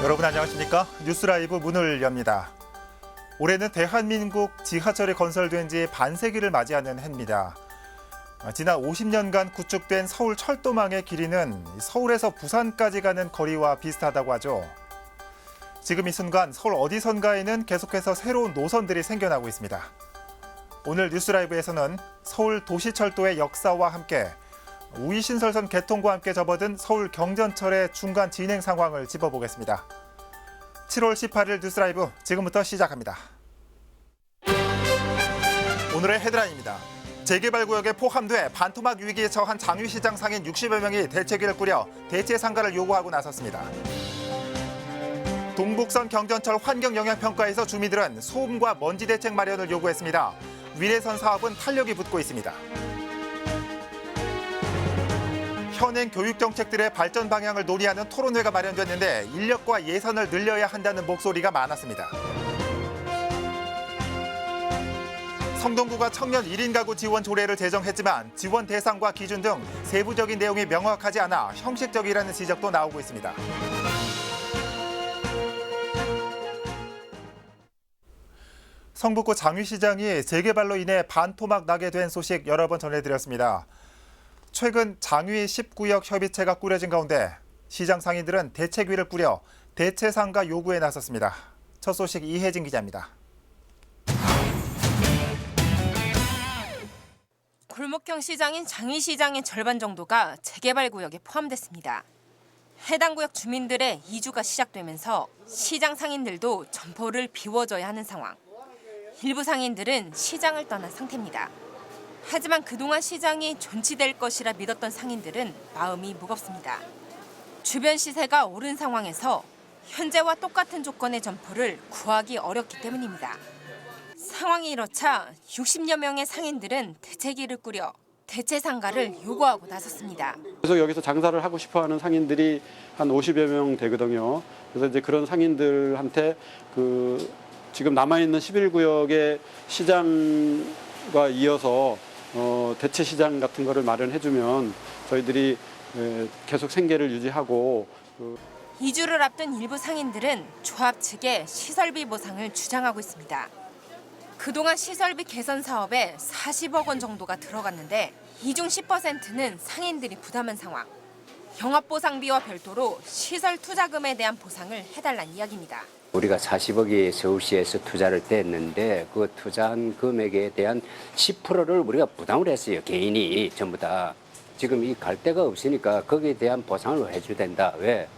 여러분 안녕하십니까? 뉴스라이브 문을 엽니다. 올해는 대한민국 지하철이 건설된 지 반세기를 맞이하는 해입니다. 지난 50년간 구축된 서울 철도망의 길이는 서울에서 부산까지 가는 거리와 비슷하다고 하죠. 지금 이 순간 서울 어디선가에는 계속해서 새로운 노선들이 생겨나고 있습니다. 오늘 뉴스라이브에서는 서울 도시철도의 역사와 함께 우이신설선 개통과 함께 접어든 서울 경전철의 중간 진행 상황을 짚어보겠습니다. 7월 18일 뉴스라이브 지금부터 시작합니다. 오늘의 헤드라인입니다. 재개발구역에 포함돼 반토막 위기에 처한 장위시장 상인 60여 명이 대책위를 꾸려 대체 상가를 요구하고 나섰습니다. 동북선 경전철 환경영향평가에서 주민들은 소음과 먼지 대책 마련을 요구했습니다. 위례선 사업은 탄력이 붙고 있습니다. 현행 교육 정책들의 발전 방향을 논의하는 토론회가 마련됐는데 인력과 예산을 늘려야 한다는 목소리가 많았습니다. 성동구가 청년 1인 가구 지원 조례를 제정했지만 지원 대상과 기준 등 세부적인 내용이 명확하지 않아 형식적이라는 지적도 나오고 있습니다. 성북구 장위시장이 재개발로 인해 반토막 나게 된 소식 여러 번 전해드렸습니다. 최근 장위 10구역 협의체가 꾸려진 가운데 시장 상인들은 대책위를 꾸려 대체 상가 요구에 나섰습니다. 첫 소식 이혜진 기자입니다. 골목형 시장인 장위시장의 절반 정도가 재개발 구역에 포함됐습니다. 해당 구역 주민들의 이주가 시작되면서 시장 상인들도 점포를 비워줘야 하는 상황. 일부 상인들은 시장을 떠난 상태입니다. 하지만 그동안 시장이 존치될 것이라 믿었던 상인들은 마음이 무겁습니다. 주변 시세가 오른 상황에서 현재와 똑같은 조건의 점포를 구하기 어렵기 때문입니다. 상황이 이렇자 60여 명의 상인들은 대책위를 꾸려 대체 상가를 요구하고 나섰습니다. 그래서 여기서 장사를 하고 싶어하는 상인들이 한 50여 명 되거든요. 그래서 이제 그런 상인들한테 지금 남아있는 11구역의 시장과 이어서 대체 시장 같은 거를 마련해주면 저희들이 계속 생계를 유지하고. 이주를 앞둔 일부 상인들은 조합 측에 시설비 보상을 주장하고 있습니다. 그동안 시설비 개선 사업에 40억 원 정도가 들어갔는데 이 중 10%는 상인들이 부담한 상황. 영업보상비와 별도로 시설 투자금에 대한 보상을 해달란 이야기입니다. 우리가 40억이 서울시에서 투자를 뗐는데 그 투자한 금액에 대한 10%를 우리가 부담을 했어요. 개인이 전부 다. 지금 이 갈 데가 없으니까 거기에 대한 보상을 해줘야 된다. 왜?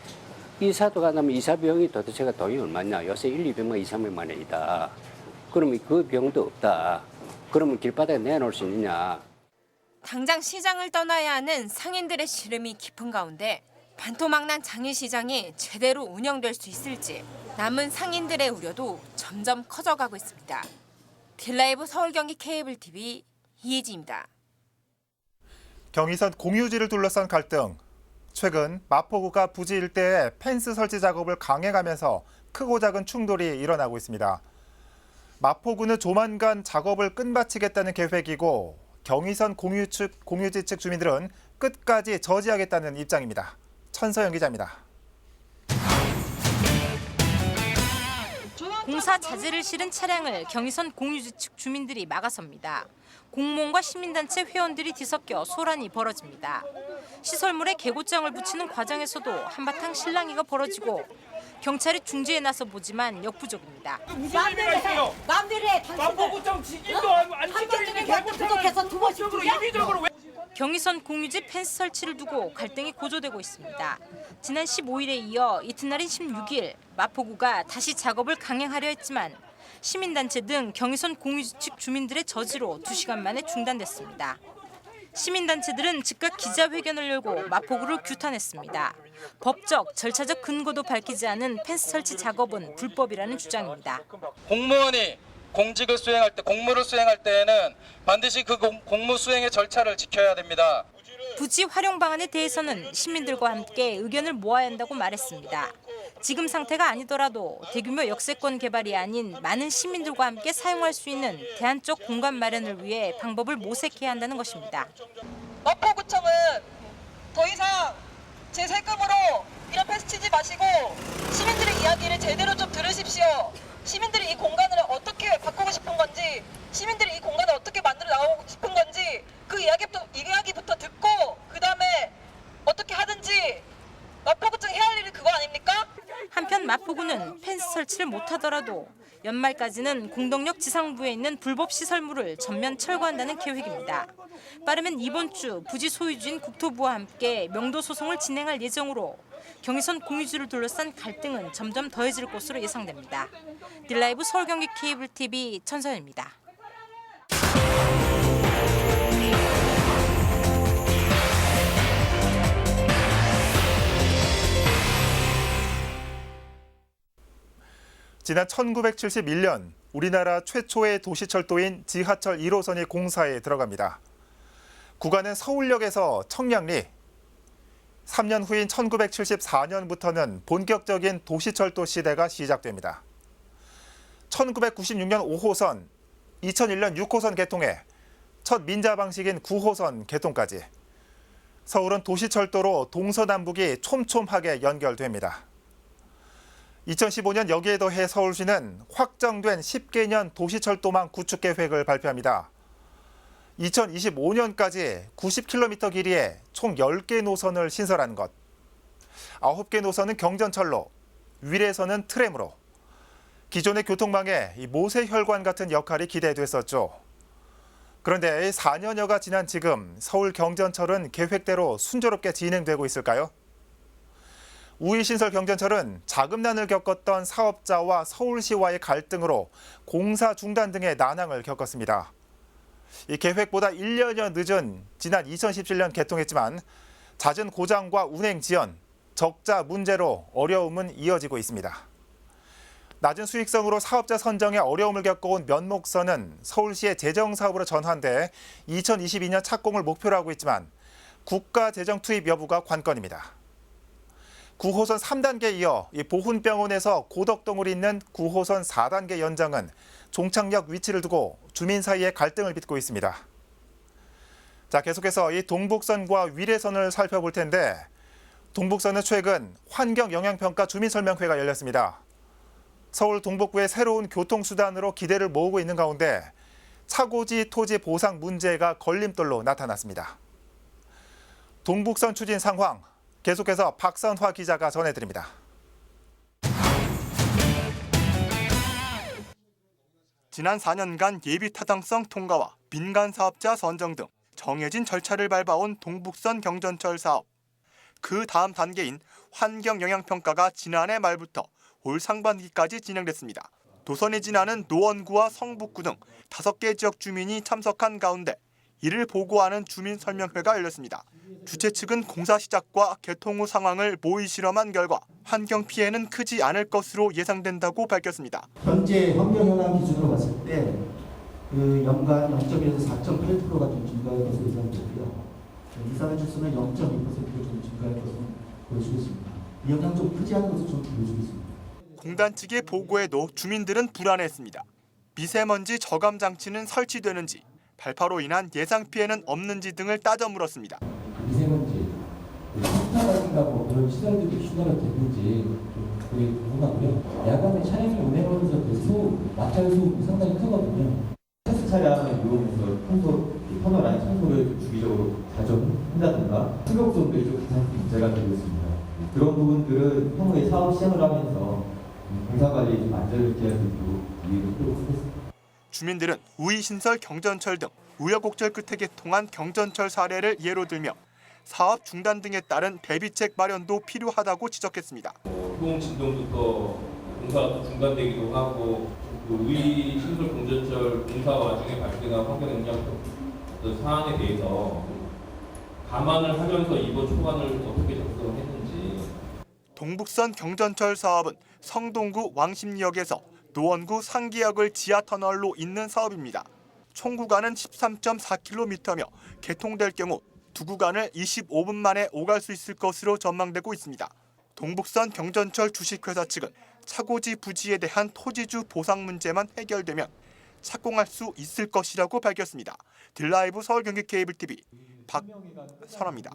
이사도 가면 이사 비용이 도대체가 돈이 얼마냐. 요새 1, 200만, 2, 300만 원이다. 그러면 그 비용도 없다. 그러면 길바닥에 내놓을 수 있느냐. 당장 시장을 떠나야 하는 상인들의 시름이 깊은 가운데 반토막난 장위시장이 제대로 운영될 수 있을지 남은 상인들의 우려도 점점 커져가고 있습니다. 딜라이브 서울 경기 케이블 TV 이혜지입니다. 경의선 공유지를 둘러싼 갈등. 최근 마포구가 부지 일대에 펜스 설치 작업을 강행하면서 크고 작은 충돌이 일어나고 있습니다. 마포구는 조만간 작업을 끝마치겠다는 계획이고 경의선 공유지 측 주민들은 끝까지 저지하겠다는 입장입니다. 천서영 기자입니다. 공사 자재를 실은 차량을 경의선 공유지 측 주민들이 막아섭니다. 공무원과 시민단체 회원들이 뒤섞여 소란이 벌어집니다. 시설물에 개고장을 붙이는 과정에서도 한바탕 실랑이가 벌어지고 경찰이 중재에 나서 보지만 역부족입니다. 마음대로 해. 마음대로 해. 마포구청 직인도 안 지키는 부족해서 두 번씩 이비적으로 경의선 공유지 펜스 설치를 두고 갈등이 고조되고 있습니다. 지난 15일에 이어 이튿날인 16일 마포구가 다시 작업을 강행하려 했지만 시민단체 등 경의선 공유지 측 주민들의 저지로 2시간 만에 중단됐습니다. 시민단체들은 즉각 기자회견을 열고 마포구를 규탄했습니다. 법적, 절차적 근거도 밝히지 않은 펜스 설치 작업은 불법이라는 주장입니다. 공무원이 공직을 수행할 때, 공무를 수행할 때에는 반드시 그 공무 수행의 절차를 지켜야 됩니다. 부지 활용 방안에 대해서는 시민들과 함께 의견을 모아야 한다고 말했습니다. 지금 상태가 아니더라도 대규모 역세권 개발이 아닌 많은 시민들과 함께 사용할 수 있는 대안적 공간 마련을 위해 방법을 모색해야 한다는 것입니다. 마포구청은 더 이상 제 세금으로 이런 패스 치지 마시고 시민들이 주십시오. 시민들이 이 공간을 어떻게 바꾸고 싶은 건지, 시민들이 이 공간을 어떻게 만들어 나오고 싶은 건지 그 이야기부터 듣고 그 다음에 어떻게 하든지 마포구청이 해야 할 일이 그거 아닙니까? 한편 마포구는 펜스 설치를 못하더라도 연말까지는 공덕역 지상부에 있는 불법 시설물을 전면 철거한다는 계획입니다. 빠르면 이번 주 부지 소유주인 국토부와 함께 명도 소송을 진행할 예정으로 경의선 공유지를 둘러싼 갈등은 점점 더해질 것으로 예상됩니다. 딜라이브 서울 경기 케이블 TV 천서연입니다. 지난 1971년 우리나라 최초의 도시철도인 지하철 1호선이 공사에 들어갑니다. 구간은 서울역에서 청량리, 3년 후인 1974년부터는 본격적인 도시철도 시대가 시작됩니다. 1996년 5호선, 2001년 6호선 개통해 첫 민자 방식인 9호선 개통까지 서울은 도시철도로 동서남북이 촘촘하게 연결됩니다. 2015년 여기에 더해 서울시는 확정된 10개년 도시철도망 구축 계획을 발표합니다. 2025년까지 90km 길이의 총 10개 노선을 신설하는 것, 9개 노선은 경전철로, 위례선은 트램으로, 기존의 교통망에 모세혈관 같은 역할이 기대됐었죠. 그런데 4년여가 지난 지금 서울 경전철은 계획대로 순조롭게 진행되고 있을까요? 우이신설 경전철은 자금난을 겪었던 사업자와 서울시와의 갈등으로 공사 중단 등의 난항을 겪었습니다. 이 계획보다 1년여 늦은 지난 2017년 개통했지만 잦은 고장과 운행 지연, 적자 문제로 어려움은 이어지고 있습니다. 낮은 수익성으로 사업자 선정에 어려움을 겪어온 면목선은 서울시의 재정사업으로 전환돼 2022년 착공을 목표로 하고 있지만 국가 재정 투입 여부가 관건입니다. 9호선 3단계에 이어 보훈병원에서 고덕동을 잇는 9호선 4단계 연장은 종착역 위치를 두고 주민 사이에 갈등을 빚고 있습니다. 자, 계속해서 이 동북선과 위례선을 살펴볼 텐데 동북선은 최근 환경영향평가 주민설명회가 열렸습니다. 서울 동북부의 새로운 교통수단으로 기대를 모으고 있는 가운데 차고지 토지 보상 문제가 걸림돌로 나타났습니다. 동북선 추진 상황 계속해서 박선화 기자가 전해드립니다. 지난 4년간 예비 타당성 통과와 민간 사업자 선정 등 정해진 절차를 밟아온 동북선 경전철 사업. 그 다음 단계인 환경영향평가가 지난해 말부터 올 상반기까지 진행됐습니다. 도선이 지나는 노원구와 성북구 등 5개 지역 주민이 참석한 가운데 이를 보고하는 주민설명회가 열렸습니다. 주최 측은 공사 시작과 개통 후 상황을 모의 실험한 결과 환경 피해는 크지 않을 것으로 예상된다고 밝혔습니다. 현재 환경영향 기준으로 봤을 때 그 연간 0.1에서 4.8%가 좀 증가할 것으로 예상되고요. 이산화 질소는 0.2%가 좀 증가할 것으로 보여지고 있습니다. 이 영향 좀 크지 않은 것으로 좀 보여지고 있습니다. 공단 측의 보고에도 주민들은 불안해했습니다. 미세먼지 저감 장치는 설치되는지, 발파로 인한 예상 피해는 없는지 등을 따져 물었습니다. 미세먼지, 스타라든가 그런 시설들이 추가가 됐는지 그게 궁금하고요. 야간에 차량이 운행하면서 그 소음, 마찰 소음이 상당히 크거든요. 테스트 차량을 이용해서 터널 안에 청소를 주기적으로 가정한다든가 충격소음들이 좀 가장 문제가 되고 있습니다. 그런 부분들은 향후에 사업 시행을 하면서 공사관리 좀 안전을 기할 수 있도록 이해를 하도록 하겠습니다. 주민들은 우이신설 경전철 등 우여곡절 끝에 개통한 경전철 사례를 예로 들며 사업 중단 등에 따른 대비책 마련도 필요하다고 지적했습니다. 소음 진동부터 공사가 중단되기도 하고 그 우이신설 경전철 공사 와중에 발생한 환경영향 사안에 대해서 감안을 하면서 이번 초안을 어떻게 작성했는지. 동북선 경전철 사업은 성동구 왕십리역에서 노원구 상기역을 지하터널로 잇는 사업입니다. 총 구간은 13.4km며 개통될 경우 두 구간을 25분 만에 오갈 수 있을 것으로 전망되고 있습니다. 동북선 경전철 주식회사 측은 차고지 부지에 대한 토지주 보상 문제만 해결되면 착공할 수 있을 것이라고 밝혔습니다. 딜라이브 서울 경기 케이블 TV 박선화입니다.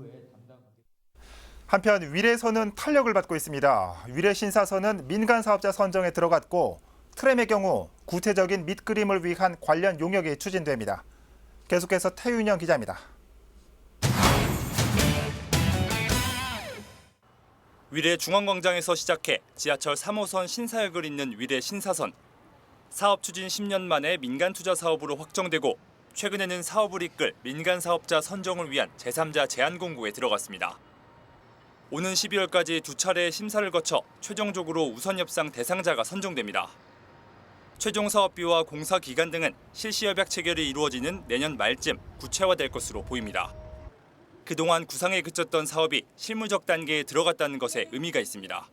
한편 위례서는 탄력을 받고 있습니다. 위례 신사서는 민간 사업자 선정에 들어갔고 트램의 경우 구체적인 밑그림을 위한 관련 용역이 추진됩니다. 계속해서 태윤영 기자입니다. 위례 중앙광장에서 시작해 지하철 3호선 신사역을 잇는 위례 신사선. 사업 추진 10년 만에 민간 투자 사업으로 확정되고 최근에는 사업을 이끌 민간 사업자 선정을 위한 제3자 제안 공고에 들어갔습니다. 오는 12월까지 두 차례의 심사를 거쳐 최종적으로 우선 협상 대상자가 선정됩니다. 최종 사업비와 공사 기간 등은 실시 협약 체결이 이루어지는 내년 말쯤 구체화될 것으로 보입니다. 그동안 구상에 그쳤던 사업이 실무적 단계에 들어갔다는 것에 의미가 있습니다.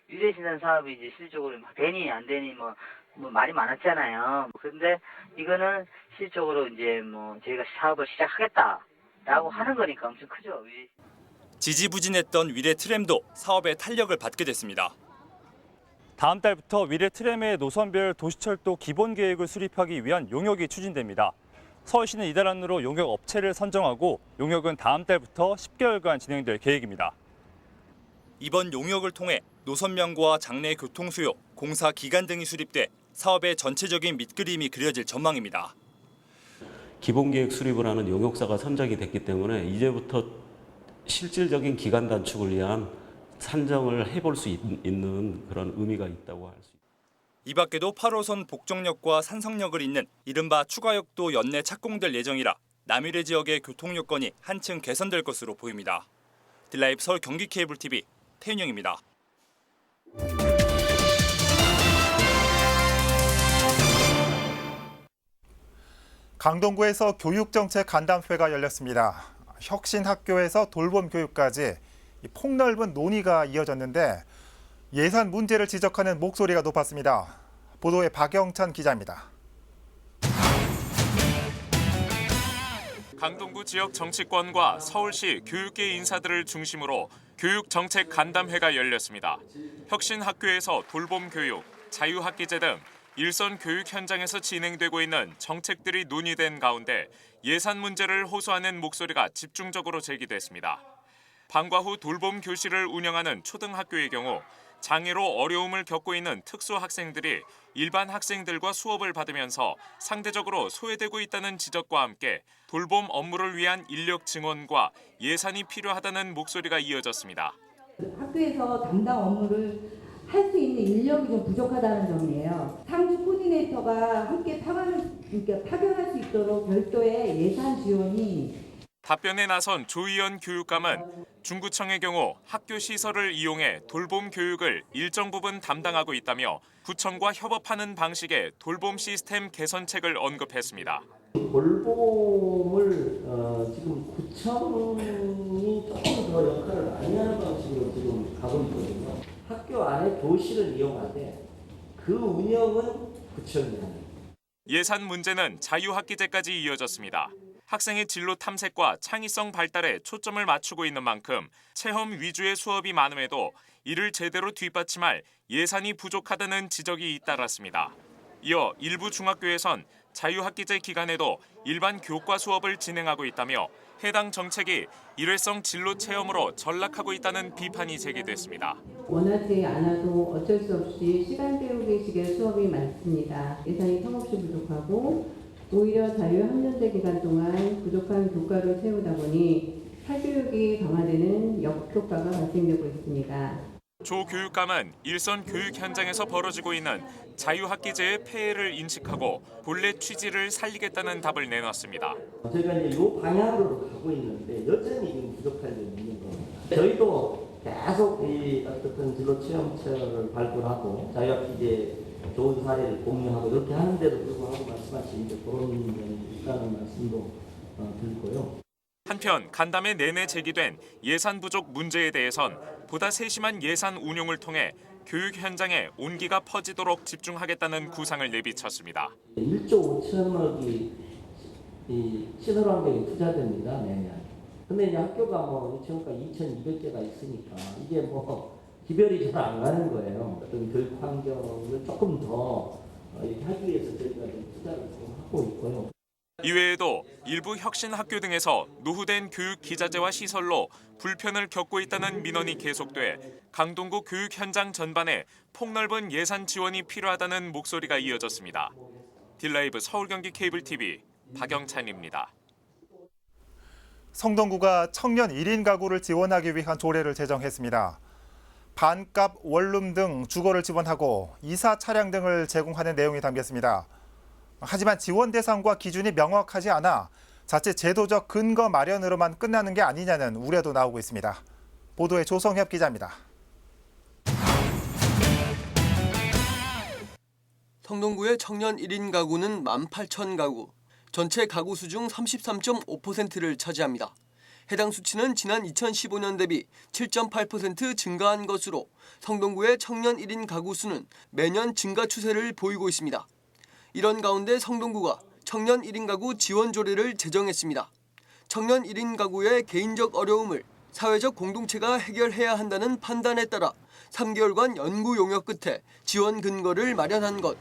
위례신산 사업이 이제 실질적으로 되니 안 되니 뭐 말이 많았잖아요. 그런데 이거는 실질적으로 이제 저희가 사업을 시작하겠다라고 하는 거니까 엄청 크죠. 지지부진했던 위례 트램도 사업에 탄력을 받게 됐습니다. 다음 달부터 위례 트램의 노선별 도시철도 기본 계획을 수립하기 위한 용역이 추진됩니다. 서울시는 이달 안으로 용역 업체를 선정하고 용역은 다음 달부터 10개월간 진행될 계획입니다. 이번 용역을 통해 노선명과 장내 교통 수요, 공사 기간 등이 수립돼 사업의 전체적인 밑그림이 그려질 전망입니다. 기본 계획 수립을 하는 용역사가 선정이 됐기 때문에 이제부터 실질적인 기간 단축을 위한 산정을 해볼 수 있는 그런 의미가 있다고 할 수 있습니다. 이 밖에도 8호선 복정역과 산성역을 잇는 이른바 추가역도 연내 착공될 예정이라 남위례 지역의 교통 여건이 한층 개선될 것으로 보입니다. 딜라이브 서울 경기 케이블 TV 태윤영입니다. 강동구에서 교육정책 간담회가 열렸습니다. 혁신학교에서 돌봄교육까지 폭넓은 논의가 이어졌는데 예산 문제를 지적하는 목소리가 높았습니다. 보도에 박영찬 기자입니다. 강동구 지역 정치권과 서울시 교육계 인사들을 중심으로 교육정책 간담회가 열렸습니다. 혁신학교에서 돌봄교육, 자유학기제 등 일선 교육 현장에서 진행되고 있는 정책들이 논의된 가운데 예산 문제를 호소하는 목소리가 집중적으로 제기됐습니다. 방과 후 돌봄 교실을 운영하는 초등학교의 경우 장애로 어려움을 겪고 있는 특수학생들이 일반 학생들과 수업을 받으면서 상대적으로 소외되고 있다는 지적과 함께 돌봄 업무를 위한 인력 증원과 예산이 필요하다는 목소리가 이어졌습니다. 학교에서 담당 업무를 할 수 있는 인력이 좀 부족하다는 점이에요. 상주 코디네이터가 함께 파견할 수 있도록 별도의 예산 지원이 답변에 나선 조희연 교육감은 중구청의 경우 학교 시설을 이용해 돌봄 교육을 일정 부분 담당하고 있다며 구청과 협업하는 방식의 돌봄 시스템 개선책을 언급했습니다. 돌봄을 지금 구청이 조금 더 역할을 많이 하는 방식으로 지금 가고 있거든요. 학교 안에 교실을 이용하되 그 운영은 구청이 하는. 예산 문제는 자유학기제까지 이어졌습니다. 학생의 진로 탐색과 창의성 발달에 초점을 맞추고 있는 만큼 체험 위주의 수업이 많음에도 이를 제대로 뒷받침할 예산이 부족하다는 지적이 잇따랐습니다. 이어 일부 중학교에선 자유학기제 기간에도 일반 교과 수업을 진행하고 있다며 해당 정책이 일회성 진로 체험으로 전락하고 있다는 비판이 제기됐습니다. 원하지 않아도 어쩔 수 없이 시간 때우기 식의 수업이 많습니다. 예산이 턱없이 부족하고 오히려 자유학년제 기간 동안 부족한 교과를 채우다 보니 사교육이 강화되는 역효과가 발생되고 있습니다. 조 교육감은 일선 교육 현장에서 벌어지고 있는 자유학기제의 폐해를 인식하고 본래 취지를 살리겠다는 답을 내놨습니다. 저희가 이제 이 방향으로 가고 있는데 여전히 지금 부족한 점이 있는 겁니다. 저희도 계속 이 어떤 진로 체험처를 발굴하고 자유학기제 좋은 사례를 공유하고 이렇게 하는데도 불구하고 말씀하신 그런 면이 있다는 말씀도 드리고요. 한편 간담회 내내 제기된 예산 부족 문제에 대해선 보다 세심한 예산 운용을 통해 교육 현장에 온기가 퍼지도록 집중하겠다는 구상을 내비쳤습니다. 1조 5천억이 이 시설환경에 투자됩니다, 매년. 근데 이제 학교가 뭐 2천과 2,200개가 있으니까 이게 뭐 기별이 잘 안 가는 거예요. 어떤 교육 환경을 조금 더 이렇게 하기 위해서 저희가 좀 투자를 좀 하고 있고요. 이외에도 일부 혁신학교 등에서 노후된 교육 기자재와 시설로 불편을 겪고 있다는 민원이 계속돼 강동구 교육 현장 전반에 폭넓은 예산 지원이 필요하다는 목소리가 이어졌습니다. 딜라이브 서울 경기 케이블 TV 박영찬입니다. 성동구가 청년 1인 가구를 지원하기 위한 조례를 제정했습니다. 반값 원룸 등 주거를 지원하고 이사 차량 등을 제공하는 내용이 담겼습니다. 하지만 지원 대상과 기준이 명확하지 않아 자칫 제도적 근거 마련으로만 끝나는 게 아니냐는 우려도 나오고 있습니다. 보도에 조성협 기자입니다. 성동구의 청년 1인 가구는 18,000가구, 전체 가구 수 중 33.5%를 차지합니다. 해당 수치는 지난 2015년 대비 7.8% 증가한 것으로 성동구의 청년 1인 가구 수는 매년 증가 추세를 보이고 있습니다. 이런 가운데 성동구가 청년 1인 가구 지원 조례를 제정했습니다. 청년 1인 가구의 개인적 어려움을 사회적 공동체가 해결해야 한다는 판단에 따라 3개월간 연구 용역 끝에 지원 근거를 마련한 것,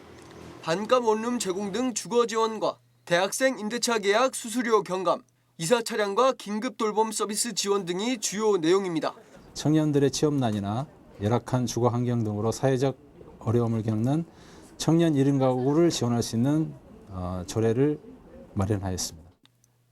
반값 원룸 제공 등 주거 지원과 대학생 임대차 계약 수수료 경감, 이사 차량과 긴급 돌봄 서비스 지원 등이 주요 내용입니다. 청년들의 취업난이나 열악한 주거 환경 등으로 사회적 어려움을 겪는 청년 1인 가구를 지원할 수 있는 조례를 마련하였습니다.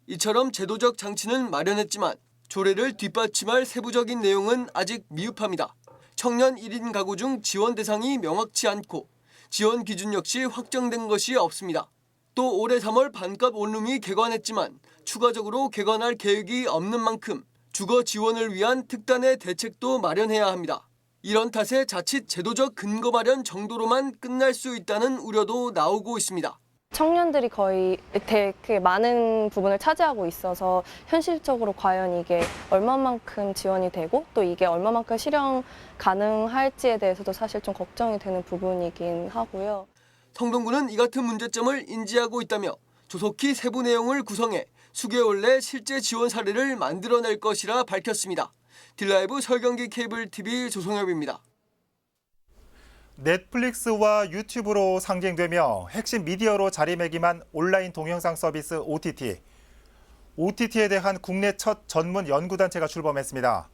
이처럼 제도적 장치는 마련했지만 조례를 뒷받침할 세부적인 내용은 아직 미흡합니다. 청년 1인 가구 중 지원 대상이 명확치 않고 지원 기준 역시 확정된 것이 없습니다. 또 올해 3월 반값 원룸이 개관했지만 추가적으로 개관할 계획이 없는 만큼 주거 지원을 위한 특단의 대책도 마련해야 합니다. 이런 탓에 자칫 제도적 근거 마련 정도로만 끝날 수 있다는 우려도 나오고 있습니다. 청년들이 거의 되게 많은 부분을 차지하고 있어서 현실적으로 과연 이게 얼마만큼 지원이 되고 또 이게 얼마만큼 실현 가능할지에 대해서도 사실 좀 걱정이 되는 부분이긴 하고요. 성동구는 이 같은 문제점을 인지하고 있다며 조속히 세부 내용을 구성해 수개월 내 실제 지원 사례를 만들어낼 것이라 밝혔습니다. 딜라이브 서울 경기 케이블 TV 조성엽입니다. 넷플릭스와 유튜브로 상징되며 핵심 미디어로 자리매김한 온라인 동영상 서비스 OTT. OTT에 대한 국내 첫 전문 연구단체가 출범했습니다.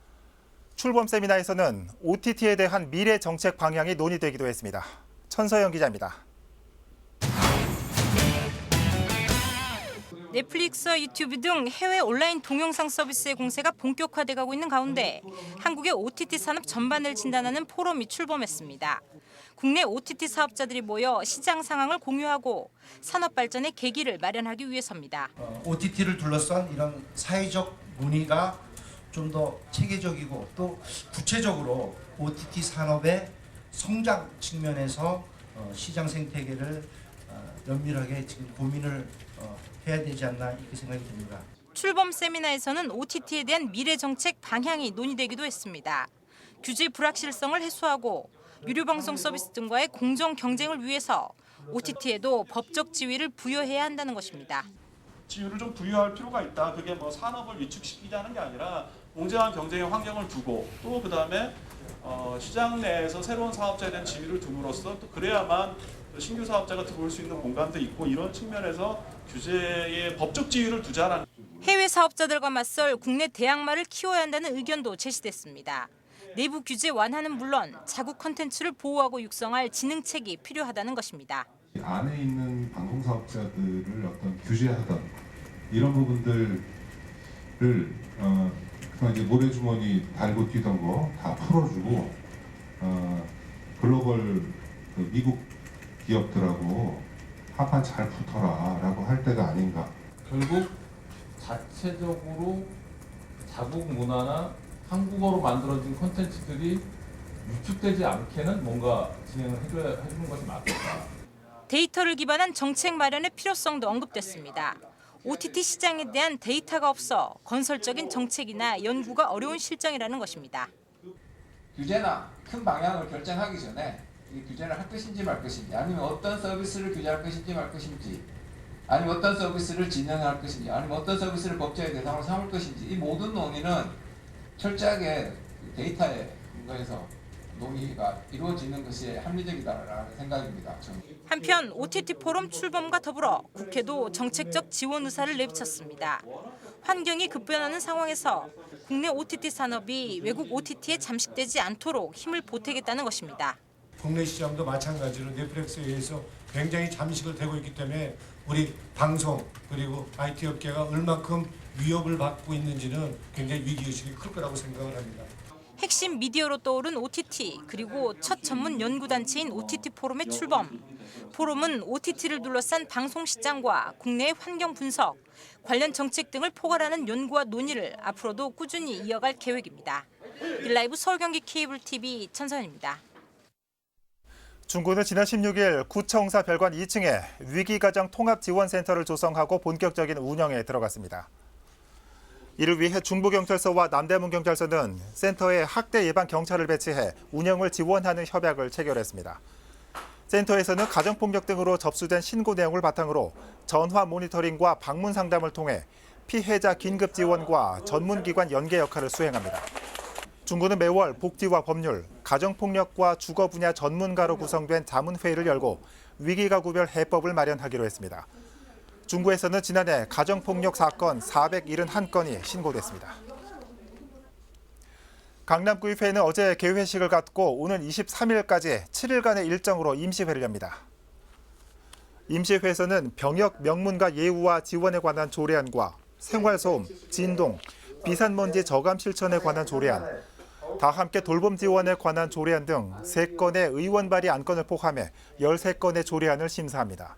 출범 세미나에서는 OTT에 대한 미래 정책 방향이 논의되기도 했습니다. 천서영 기자입니다. 넷플릭스와 유튜브 등 해외 온라인 동영상 서비스의 공세가 본격화돼가고 있는 가운데 한국의 OTT 산업 전반을 진단하는 포럼이 출범했습니다. 국내 OTT 사업자들이 모여 시장 상황을 공유하고 산업 발전의 계기를 마련하기 위해서입니다. OTT를 둘러싼 이런 사회적 논의가 좀 더 체계적이고 또 구체적으로 OTT 산업의 성장 측면에서 시장 생태계를 면밀하게 지금 고민을 해야 되지 않나 이렇게 생각이 듭니다. 출범 세미나에서는 OTT에 대한 미래 정책 방향이 논의되기도 했습니다. 규제 불확실성을 해소하고 유료 방송 서비스 등과의 공정 경쟁을 위해서 OTT에도 법적 지위를 부여해야 한다는 것입니다. 지위를 좀 부여할 필요가 있다. 그게 뭐 산업을 위축시키자는 게 아니라 공정한 경쟁의 환경을 두고 또 그다음에 시장 내에서 새로운 사업자에 대한 지위를 둠으로써 또 그래야만 신규 사업자가 들어올 수 있는 공간도 있고 이런 측면에서 규제의 법적 지위를 두자라는. 해외 사업자들과 맞설 국내 대항마를 키워야 한다는 의견도 제시됐습니다. 내부 규제 완화는 물론 자국 콘텐츠를 보호하고 육성할 진흥책이 필요하다는 것입니다. 안에 있는 방송사업자들을 어떤 규제하던 이런 부분들을 이제 모래주머니 달고 뛰던 거 다 풀어주고 글로벌 미국 기업들하고 한판 잘 붙어라라고 할 때가 아닌가. 결국 자체적으로 자국 문화나 한국어로 만들어진 콘텐츠들이 위축되지 않게는 뭔가 진행을 해주는 것이 맞겠다. 데이터를 기반한 정책 마련의 필요성도 언급됐습니다. OTT 시장에 대한 데이터가 없어 건설적인 정책이나 연구가 어려운 실정이라는 것입니다. 규제나 큰 방향을 결정하기 전에 이 규제를 할 것인지 말 것인지 아니면 어떤 서비스를 규제할 것인지 말 것인지 아니면 어떤 서비스를 진행할 것인지 아니면 어떤 서비스를 법제의 대상으로 삼을 것인지 이 모든 논의는 철저하게 데이터에 근거해서 논의가 이루어지는 것이 합리적이다라는 생각입니다. 한편 OTT 포럼 출범과 더불어 국회도 정책적 지원 의사를 내비쳤습니다. 환경이 급변하는 상황에서 국내 OTT 산업이 외국 OTT에 잠식되지 않도록 힘을 보태겠다는 것입니다. 국내 시장도 마찬가지로 넷플릭스에 의해서 굉장히 잠식을 되고 있기 때문에 우리 방송 그리고 IT 업계가 얼마큼 위협을 받고 있는지는 굉장히 위기의식이 클 거라고 생각을 합니다. 핵심 미디어로 떠오른 OTT, 그리고 첫 전문 연구단체인 OTT 포럼의 출범. 포럼은 OTT를 둘러싼 방송 시장과 국내의 환경 분석, 관련 정책 등을 포괄하는 연구와 논의를 앞으로도 꾸준히 이어갈 계획입니다. 일라이브 서울 경기 케이블 TV 천선입니다. 중구는 지난 16일 구청사 별관 2층에 위기가정 통합지원센터를 조성하고 본격적인 운영에 들어갔습니다. 이를 위해 중부경찰서와 남대문경찰서는 센터에 학대 예방 경찰을 배치해 운영을 지원하는 협약을 체결했습니다. 센터에서는 가정폭력 등으로 접수된 신고 내용을 바탕으로 전화 모니터링과 방문 상담을 통해 피해자 긴급 지원과 전문기관 연계 역할을 수행합니다. 중구는 매월 복지와 법률, 가정폭력과 주거 분야 전문가로 구성된 자문회의를 열고 위기가 구별 해법을 마련하기로 했습니다. 중구에서는 지난해 가정폭력 사건 471건이 신고됐습니다. 강남구의회는 어제 개회식을 갖고 오는 23일까지 7일간의 일정으로 임시회를 엽니다. 임시회에서는 병역 명문과 예우와 지원에 관한 조례안과 생활소음, 진동, 비산먼지 저감 실천에 관한 조례안, 다 함께 돌봄 지원에 관한 조례안 등 3건의 의원 발의 안건을 포함해 13건의 조례안을 심사합니다.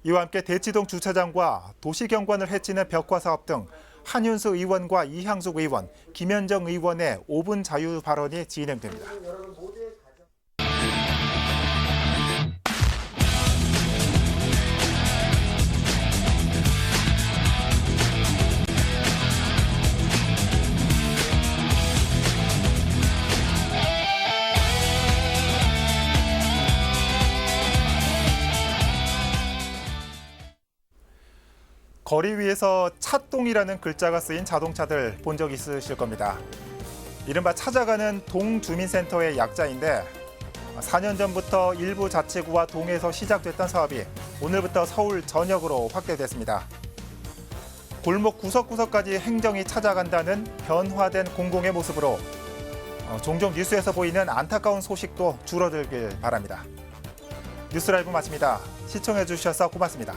이와 함께 대치동 주차장과 도시경관을 해치는 벽화 사업 등 한윤수 의원과 이향숙 의원, 김현정 의원의 5분 자유 발언이 진행됩니다. 거리 위에서 차똥이라는 글자가 쓰인 자동차들 본 적 있으실 겁니다. 이른바 찾아가는 동주민센터의 약자인데 4년 전부터 일부 자치구와 동에서 시작됐던 사업이 오늘부터 서울 전역으로 확대됐습니다. 골목 구석구석까지 행정이 찾아간다는 변화된 공공의 모습으로 종종 뉴스에서 보이는 안타까운 소식도 줄어들길 바랍니다. 뉴스라이브 마칩니다. 시청해 주셔서 고맙습니다.